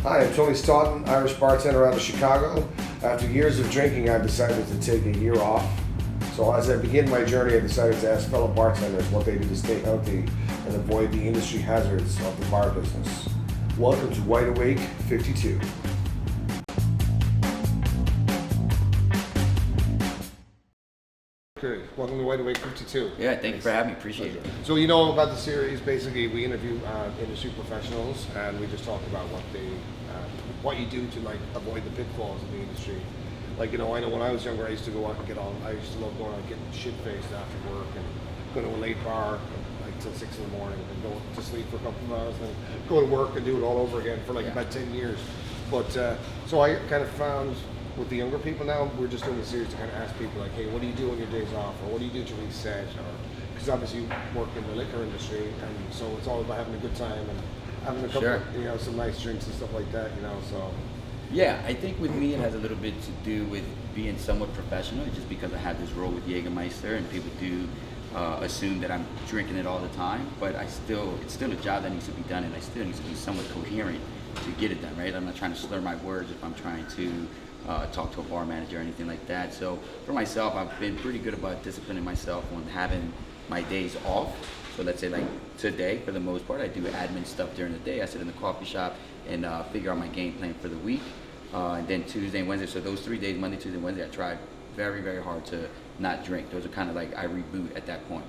Hi, I'm Tony Staunton, Irish bartender out of Chicago. After years of drinking, I decided to take a year off. So as I begin my journey, I decided to ask fellow bartenders what they do to stay healthy and avoid the industry hazards of the bar business. Welcome to Wide Awake 52. Okay, welcome to Wide Awake 52. Yeah, thank you for having me. Appreciate it. So you know about the series, basically we interview industry professionals and we just talk about what you do to like avoid the pitfalls of the industry. Like, you know, I know when I was younger I used to go out and I used to love going out and getting shit-faced after work and go to a late bar like till 6 in the morning and go to sleep for a couple of hours and then go to work and do it all over again for like about 10 years. But so I kind of found with the younger people now, we're just doing a series to kind of ask people like, hey, what do you do on your days off, or what do you do to reset, or because obviously you work in the liquor industry, and so it's all about having a good time and having a couple, you know, some nice drinks and stuff like that, you know. So yeah, I think with me it has a little bit to do with being somewhat professional, just because I have this role with Jager meister, and people do assume that I'm drinking it all the time, but it's still a job that needs to be done, and I still need to be somewhat coherent to get it done, right? I'm not trying to slur my words if I'm trying to talk to a bar manager or anything like that. So for myself, I've been pretty good about disciplining myself on having my days off. So let's say like today, for the most part, I do admin stuff during the day. I sit in the coffee shop and figure out my game plan for the week. And then Tuesday and Wednesday, so those 3 days, Monday, Tuesday, Wednesday, I try very, very hard to not drink. Those are kind of like I reboot at that point.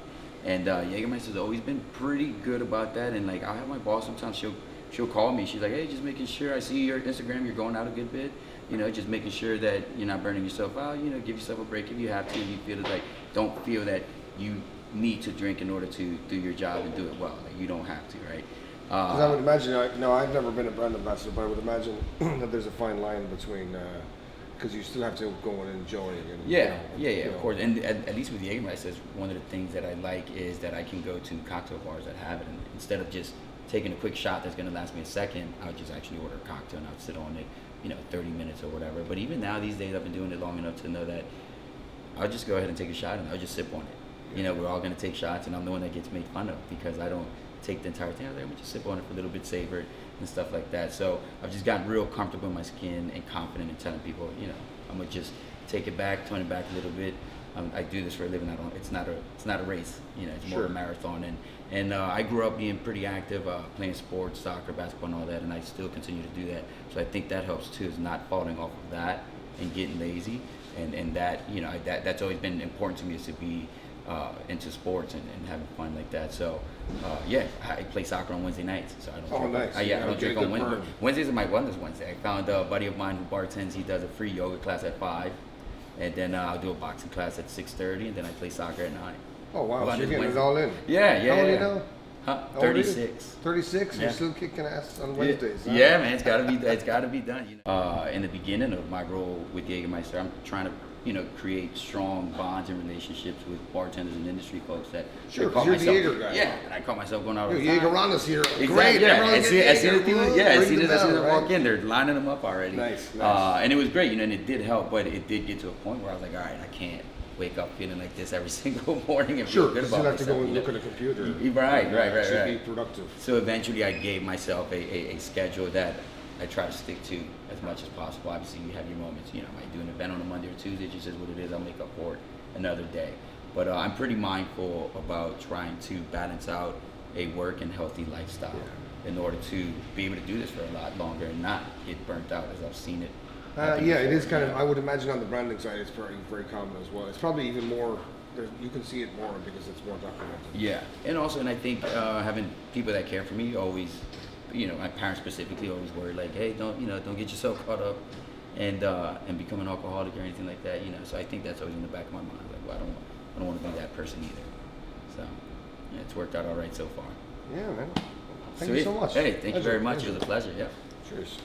And Jagermeister's always been pretty good about that. And like I'll have my boss sometimes, she'll call me. She's like, hey, just making sure I see your Instagram, you're going out a good bit. You know, just making sure that you're not burning yourself out. You know, give yourself a break if you have to. You feel it, like, don't feel that you need to drink in order to do your job and do it well. Like, you don't have to, right? Because I would imagine, I've never been a brand ambassador, but I would imagine that there's a fine line between, because you still have to go and enjoy it. And, of course. And at least with the Jagermeister, one of the things that I like is that I can go to cocktail bars that have it. And instead of just taking a quick shot that's going to last me a second, I would just actually order a cocktail and I would sit on it, 30 minutes or whatever. But even now, these days, I've been doing it long enough to know that I'll just go ahead and take a shot and I'll just sip on it. We're all going to take shots, and I'm the one that gets made fun of because I don't take the entire thing. I'm going to just sip on it for a little bit, savor it, and stuff like that. So I've just gotten real comfortable in my skin and confident in telling people, I'm going to just take it back, turn it back a little bit. I do this for a living. It's not a race. It's more of a marathon. And I grew up being pretty active, playing sports, soccer, basketball, and all that. And I still continue to do that. So I think that helps too, is not falling off of that and getting lazy. And that that's always been important to me, is to be into sports and having fun like that. So I play soccer on Wednesday nights. So I don't. Nice. I don't drink on Wednesday. Wednesdays are my wellness Wednesday. I found a buddy of mine who bartends. He does a free yoga class at 5. And then I'll do a boxing class at 6:30, and then I play soccer at 9. Oh, wow. So you're getting it all in. Yeah. How old are you now? 36. 36? You're still kicking ass on Wednesdays. Huh? Yeah, man. It's got to be done. In the beginning of my role with Jagermeister, I'm trying to create strong bonds and relationships with bartenders and industry folks that you're the Jager guy. Yeah, and I call myself going out all the time. Jager is here. Exactly, great. Yeah, as soon as I walk in, they're lining them up already. Nice. And it was great, and it did help, but it did get to a point where I was like, all right, I can't wake up feeling like this every single morning and feel good about myself. You have to go and look at a computer. Right. Should be productive. So eventually I gave myself a schedule that I try to stick to as much as possible. Obviously, you have your moments. I might do an event on a Monday or Tuesday. It just is what it is. I'll make up for it another day. But I'm pretty mindful about trying to balance out a work and healthy lifestyle in order to be able to do this for a lot longer and not get burnt out, as I've seen it. It is kind of, I would imagine on the branding side, it's very, very common as well. It's probably even more, you can see it more because it's more documented. Yeah, and I think having people that care for me always, my parents specifically always worry like, hey, don't get yourself caught up and become an alcoholic or anything like that. So I think that's always in the back of my mind. Like, well, I don't want to be that person either. So it's worked out all right so far. Yeah, man. Thank you so much. Hey, thank you very much. It was a pleasure. Yeah. Cheers.